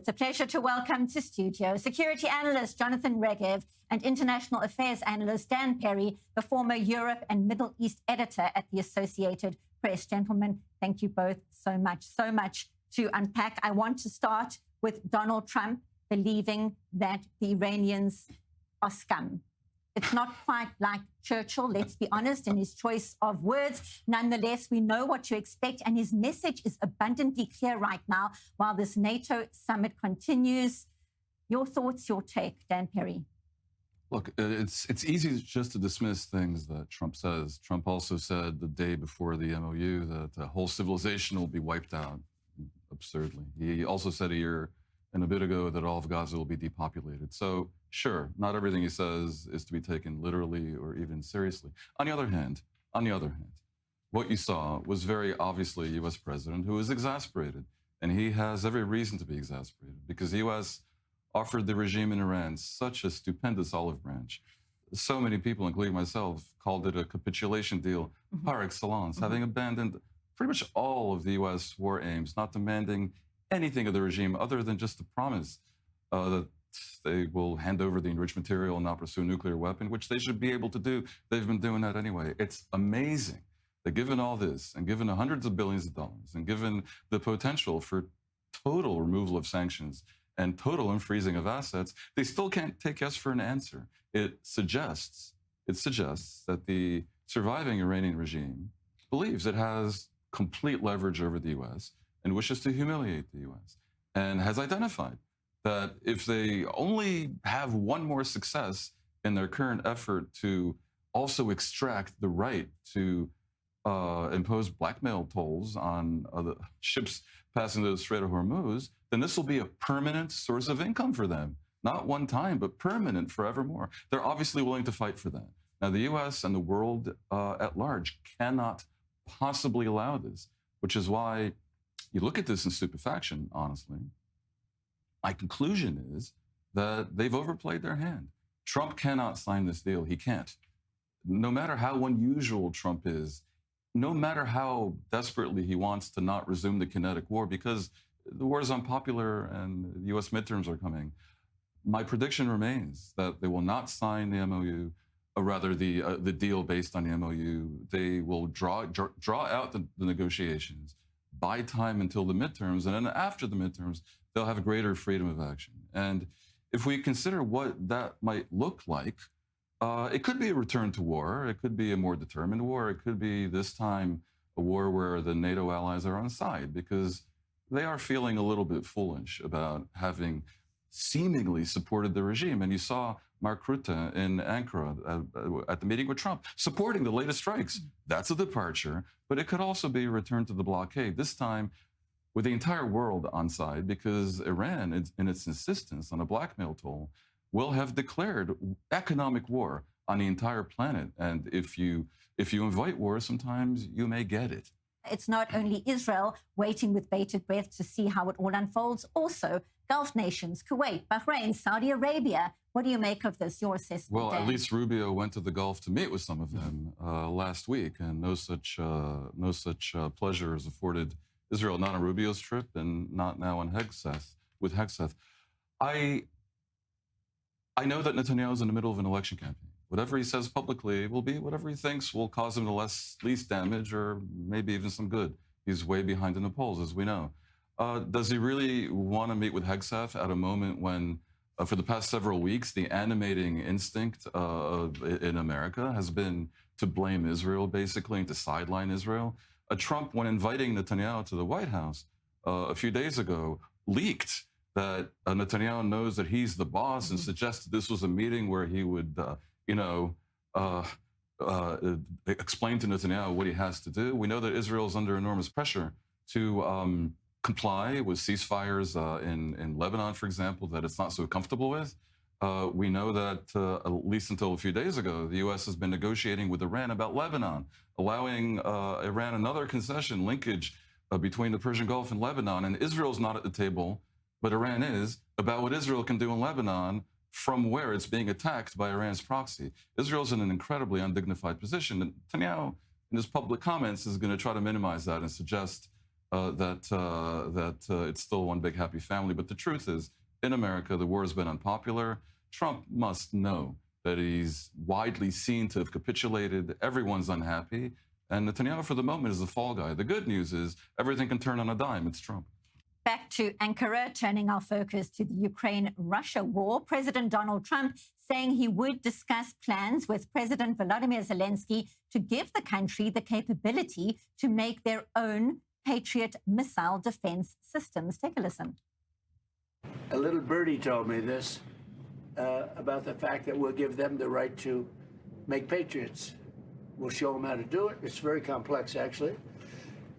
It's a pleasure to welcome to studio security analyst Jonathan Regev and international affairs analyst Dan Perry, the former Europe and Middle East editor at the Associated Press. Gentlemen, thank you both so much. So much to unpack. I want to start with Donald Trump believing that the Iranians are scum. It's not quite like Churchill, let's be honest, in his choice of words. Nonetheless, we know what to expect, and his message is abundantly clear right now while this NATO summit continues. Your thoughts, your take, Dan Perry? Look, it's easy just to dismiss things that Trump says. Trump also said the day before the MOU that the whole civilization will be wiped out, absurdly. He also said a year and a bit ago that all of Gaza will be depopulated. So, sure, not everything he says is to be taken literally or even seriously. On the other hand, what you saw was very obviously a U.S. president who is exasperated, and he has every reason to be exasperated because the U.S. offered the regime in Iran such a stupendous olive branch. So many people, including myself, called it a capitulation deal par excellence, having abandoned pretty much all of the U.S. war aims, not demanding anything of the regime other than just the promise that they will hand over the enriched material and not pursue a nuclear weapon, which they should be able to do. They've been doing that anyway. It's amazing that given all this, and given the hundreds of billions of dollars, and given the potential for total removal of sanctions and total unfreezing of assets, they still can't take yes for an answer. It suggests that the surviving Iranian regime believes it has complete leverage over the U.S., and wishes to humiliate the U.S., and has identified that if they only have one more success in their current effort to also extract the right to impose blackmail tolls on the ships passing the Strait of Hormuz, then this will be a permanent source of income for them. Not one time, but permanent forevermore. They're obviously willing to fight for that. Now, the U.S. and the world at large cannot possibly allow this, which is why you look at this in stupefaction, honestly. My conclusion is that they've overplayed their hand. Trump cannot sign this deal. He can't. No matter how unusual Trump is, no matter how desperately he wants to not resume the kinetic war, because the war is unpopular and the U.S. midterms are coming, my prediction remains that they will not sign the MOU, or rather the deal based on the MOU. They will draw out the negotiations, buy time until the midterms, and then after the midterms, they'll have greater freedom of action. And if we consider what that might look like, it could be a return to war. It could be a more determined war. It could be this time a war where the NATO allies are on side because they are feeling a little bit foolish about having seemingly supported the regime. And you saw Mark Rutte in Ankara at the meeting with Trump, supporting the latest strikes. That's a departure, but it could also be a return to the blockade, this time with the entire world on side, because Iran, in its insistence on a blackmail toll, will have declared economic war on the entire planet. And if you invite war, sometimes you may get it. It's not only Israel waiting with bated breath to see how it all unfolds, also Gulf nations, Kuwait, Bahrain, Saudi Arabia. What do you make of this, your assessment? Well, Dan? at least Rubio went to the Gulf to meet with some of them last week, and no such pleasure is afforded Israel, not on Rubio's trip and not now on with Hegseth. I know that Netanyahu is in the middle of an election campaign. Whatever he says publicly will be whatever he thinks will cause him the least damage or maybe even some good. He's way behind in the polls, as we know. Does he really want to meet with Hegseth at a moment when, for the past several weeks, the animating instinct in America has been to blame Israel, basically, and to sideline Israel? Trump, when inviting Netanyahu to the White House a few days ago, leaked that Netanyahu knows that he's the boss and suggested this was a meeting where he would, explain to Netanyahu what he has to do. We know that Israel is under enormous pressure to comply with ceasefires in Lebanon, for example, that it's not so comfortable with. We know that at least until a few days ago, the U.S. has been negotiating with Iran about Lebanon, allowing Iran another concession linkage between the Persian Gulf and Lebanon. And Israel's not at the table, but Iran is, about what Israel can do in Lebanon from where it's being attacked by Iran's proxy. Israel's in an incredibly undignified position. And Netanyahu, in his public comments, is going to try to minimize that and suggest that it's still one big happy family. But the truth is, in America, the war has been unpopular. Trump must know that he's widely seen to have capitulated. Everyone's unhappy. And Netanyahu, for the moment, is the fall guy. The good news is everything can turn on a dime. It's Trump. Back to Ankara, turning our focus to the Ukraine-Russia war. President Donald Trump saying he would discuss plans with President Volodymyr Zelensky to give the country the capability to make their own Patriot missile defense systems. Take a listen. A little birdie told me this about the fact that we'll give them the right to make Patriots. We'll show them how to do it. It's very complex, actually,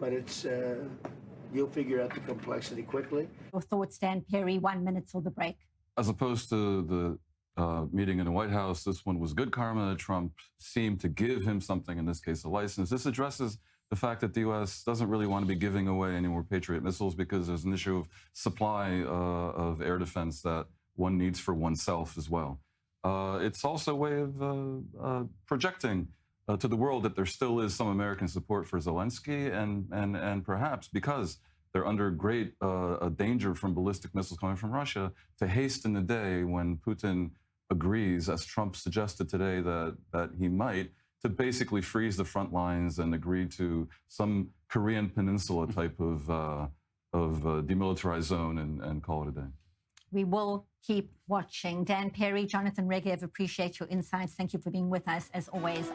but it's you'll figure out the complexity quickly. Your thoughts, Dan Perry, 1 minute till the break. As opposed to the meeting in the White House, this one was good karma. Trump seemed to give him something, in this case, a license. This addresses the fact that the U.S. doesn't really want to be giving away any more Patriot missiles because there's an issue of supply of air defense that one needs for oneself as well. It's also a way of projecting to the world that there still is some American support for Zelensky, and perhaps because they're under great danger from ballistic missiles coming from Russia, to hasten the day when Putin agrees, as Trump suggested today that he might, to basically freeze the front lines and agree to some Korean Peninsula type of demilitarized zone and call it a day. We will keep watching. Dan Perry, Jonathan Regev, appreciate your insights. Thank you for being with us, as always.